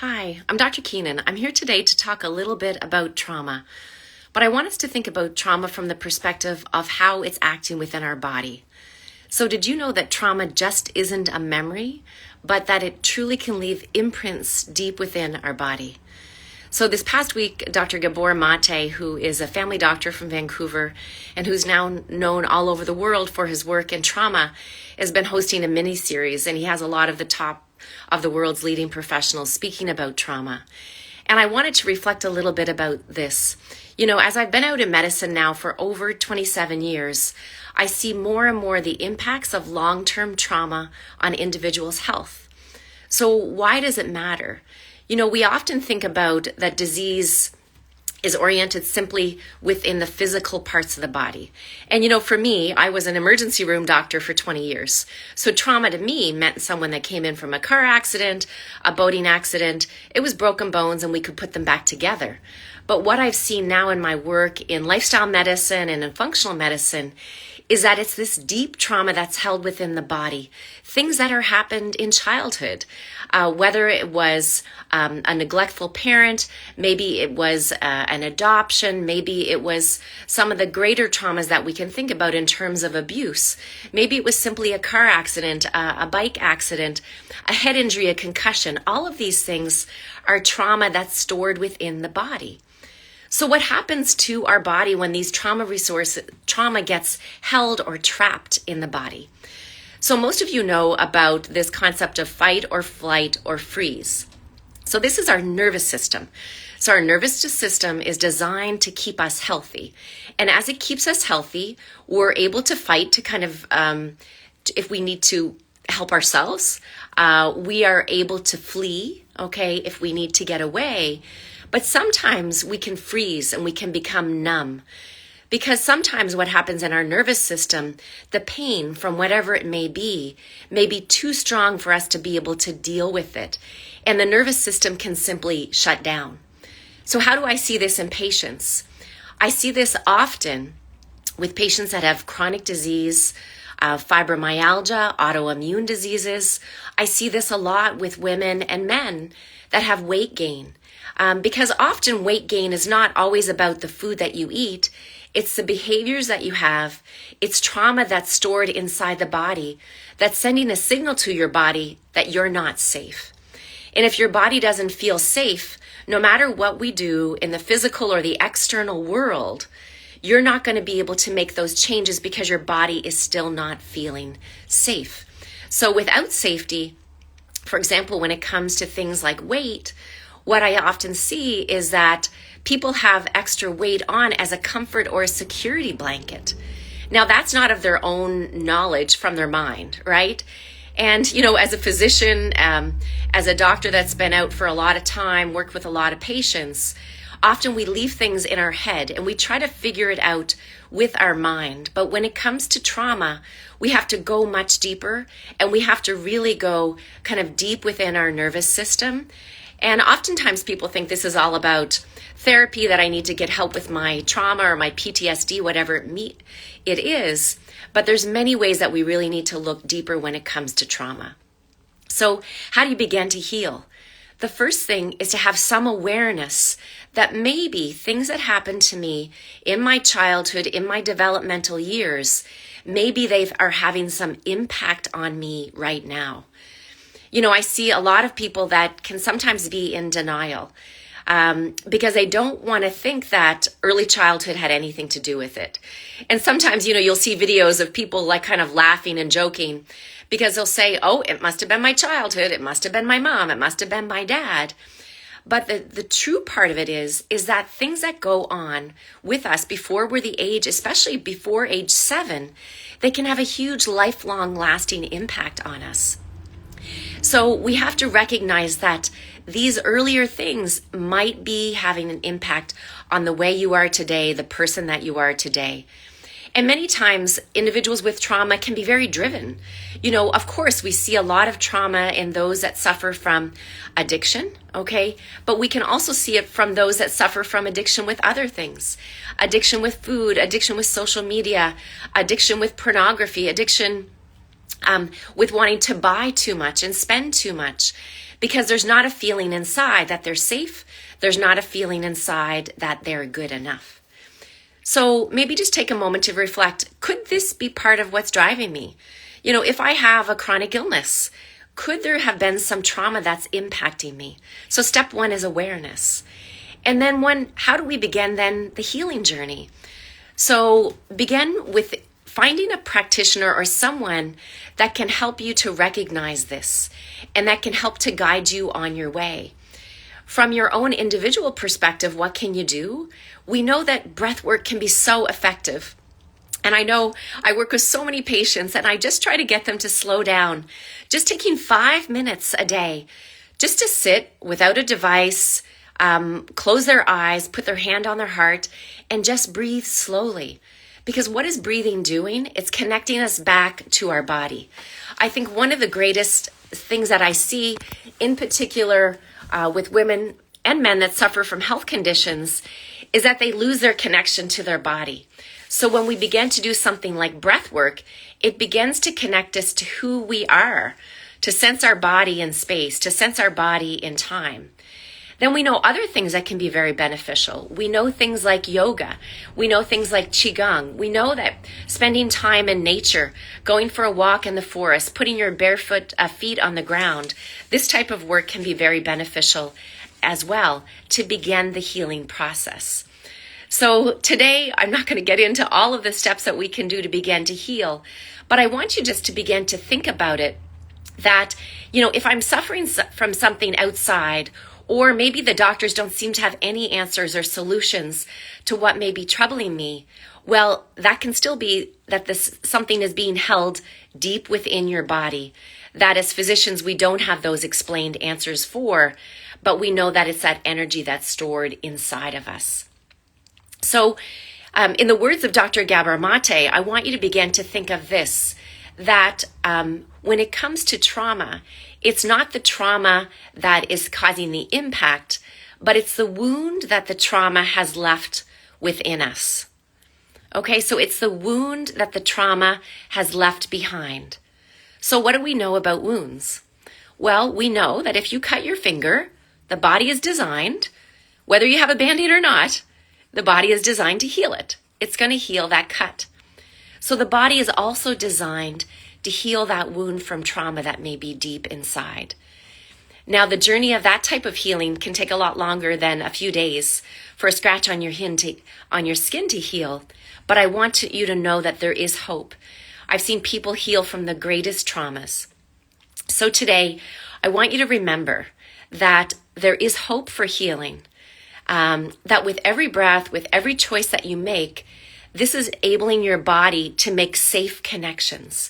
Hi, I'm Dr. Keenan. I'm here today to talk a little bit about trauma, but I want us to think about trauma from the perspective of how it's acting within our body. So did you know that trauma just isn't a memory, but that it truly can leave imprints deep within our body? So this past week, Dr. Gabor Mate, who is a family doctor from Vancouver and who's now known all over the world for his work in trauma, has been hosting a mini-series, and he has a lot of the top of the world's leading professionals speaking about trauma. And I wanted to reflect a little bit about this. You know, as I've been out in medicine now for over 27 years, I see more and more the impacts of long-term trauma on individuals' health. So why does it matter? You know, we often think about that disease is oriented simply within the physical parts of the body. And you know, for me, I was an emergency room doctor for 20 years. So trauma to me meant someone that came in from a car accident, a boating accident. It was broken bones and we could put them back together. But what I've seen now in my work in lifestyle medicine and in functional medicine is that it's this deep trauma that's held within the body. Things that are happened in childhood, whether it was a neglectful parent, maybe it was an adoption, maybe it was some of the greater traumas that we can think about in terms of abuse. Maybe it was simply a car accident, a bike accident, a head injury, a concussion. All of these things are trauma that's stored within the body. So what happens to our body when these trauma gets held or trapped in the body? So most of you know about this concept of fight or flight or freeze. So this is our nervous system. So our nervous system is designed to keep us healthy. And as it keeps us healthy, we're able to fight to kind of, if we need to help ourselves, we are able to flee, okay, if we need to get away. But sometimes we can freeze and we can become numb. Because sometimes what happens in our nervous system, the pain from whatever it may be too strong for us to be able to deal with it. And the nervous system can simply shut down. So how do I see this in patients? I see this often with patients that have chronic disease, fibromyalgia, autoimmune diseases. I see this a lot with women and men that have weight gain. Because often weight gain is not always about the food that you eat. It's the behaviors that you have. It's trauma that's stored inside the body that's sending a signal to your body that you're not safe. And if your body doesn't feel safe, no matter what we do in the physical or the external world, you're not going to be able to make those changes because your body is still not feeling safe. So without safety, for example, when it comes to things like weight, what I often see is that people have extra weight on as a comfort or a security blanket. Now, that's not of their own knowledge from their mind, right? And, you know, as a physician, as a doctor that's been out for a lot of time, worked with a lot of patients, often we leave things in our head and we try to figure it out with our mind. But when it comes to trauma, we have to go much deeper and we have to really go kind of deep within our nervous system. And oftentimes people think this is all about therapy, that I need to get help with my trauma or my PTSD, whatever it is. But there's many ways that we really need to look deeper when it comes to trauma. So how do you begin to heal? The first thing is to have some awareness that maybe things that happened to me in my childhood, in my developmental years, maybe they are having some impact on me right now. You know, I see a lot of people that can sometimes be in denial because they don't want to think that early childhood had anything to do with it. And sometimes, you know, you'll see videos of people like kind of laughing and joking because they'll say, oh, it must have been my childhood. It must have been my mom. It must have been my dad. But the true part of it is that things that go on with us before we're the age, especially before age 7, they can have a huge lifelong lasting impact on us. So we have to recognize that these earlier things might be having an impact on the way you are today, the person that you are today. And many times individuals with trauma can be very driven. You know, of course, we see a lot of trauma in those that suffer from addiction, okay? But we can also see it from those that suffer from addiction with other things. Addiction with food, addiction with social media, addiction with pornography, addiction with wanting to buy too much and spend too much. because there's not a feeling inside that they're safe. There's not a feeling inside that they're good enough. So maybe just take a moment to reflect, could this be part of what's driving me? If I have a chronic illness, could there have been some trauma that's impacting me? So step one is awareness. And then how do we begin then the healing journey? So begin with finding a practitioner or someone that can help you to recognize this and that can help to guide you on your way. From your own individual perspective, what can you do? We know that breath work can be so effective. And I know I work with so many patients and I just try to get them to slow down. Just taking 5 minutes a day, just to sit without a device, close their eyes, put their hand on their heart, and just breathe slowly. Because what is breathing doing? It's connecting us back to our body. I think one of the greatest things that I see, in particular with women and men that suffer from health conditions, is that they lose their connection to their body. So when we begin to do something like breath work, it begins to connect us to who we are, to sense our body in space, to sense our body in time. Then we know other things that can be very beneficial. We know things like yoga. We know things like qigong. We know that spending time in nature, going for a walk in the forest, putting your barefoot feet on the ground, this type of work can be very beneficial as well to begin the healing process. So today, I'm not going to get into all of the steps that we can do to begin to heal, but I want you just to begin to think about it that, if I'm suffering from something outside, or maybe the doctors don't seem to have any answers or solutions to what may be troubling me, well, that can still be that something is being held deep within your body. That as physicians, we don't have those explained answers for, but we know that it's that energy that's stored inside of us. So in the words of Dr. Gabor Mate, I want you to begin to think of this, that when it comes to trauma, it's not the trauma that is causing the impact, but it's the wound that the trauma has left within us. Okay, so it's the wound that the trauma has left behind. So what do we know about wounds? Well, we know that if you cut your finger, the body is designed, whether you have a Band-Aid or not, the body is designed to heal it. It's going to heal that cut. So the body is also designed to heal that wound from trauma that may be deep inside. Now, the journey of that type of healing can take a lot longer than a few days for a scratch on your skin to heal, but I want you to know that there is hope. I've seen people heal from the greatest traumas. So today, I want you to remember that there is hope for healing, that with every breath, with every choice that you make, this is enabling your body to make safe connections.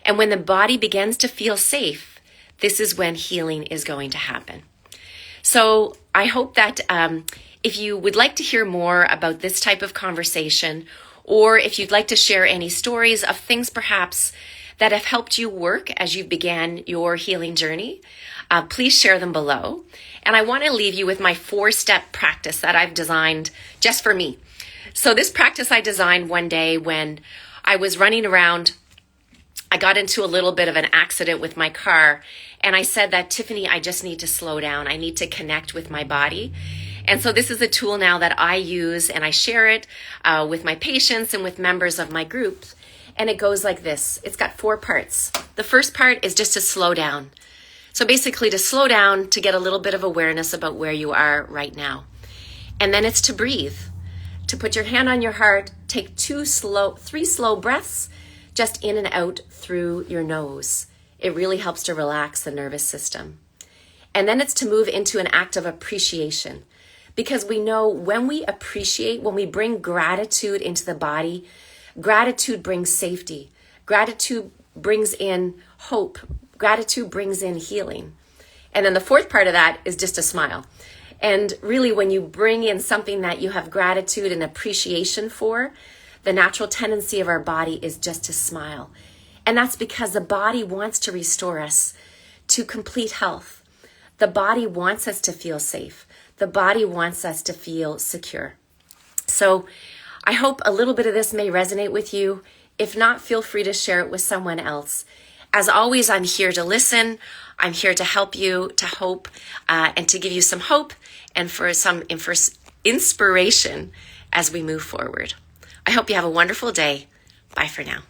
And when the body begins to feel safe, this is when healing is going to happen. So I hope that if you would like to hear more about this type of conversation, or if you'd like to share any stories of things perhaps that have helped you work as you began your healing journey, please share them below. And I want to leave you with my 4-step practice that I've designed just for me. So this practice I designed one day when I was running around. I got into a little bit of an accident with my car, and I said that, Tiffany, I just need to slow down. I need to connect with my body. And so this is a tool now that I use, and I share it with my patients and with members of my group. And it goes like this. It's got 4 parts. The first part is just to slow down. So basically to slow down, to get a little bit of awareness about where you are right now. And then it's to breathe, to put your hand on your heart, take 3 slow breaths, just in and out through your nose. It really helps to relax the nervous system. And then it's to move into an act of appreciation, because we know when we appreciate, when we bring gratitude into the body, gratitude brings safety. Gratitude brings in hope. Gratitude brings in healing. And then the 4th part of that is just a smile. And really, when you bring in something that you have gratitude and appreciation for, the natural tendency of our body is just to smile. And that's because the body wants to restore us to complete health. The body wants us to feel safe. The body wants us to feel secure. So I hope a little bit of this may resonate with you. If not, feel free to share it with someone else. As always, I'm here to listen. I'm here to help you, to hope, and to give you some hope and for some inspiration as we move forward. I hope you have a wonderful day. Bye for now.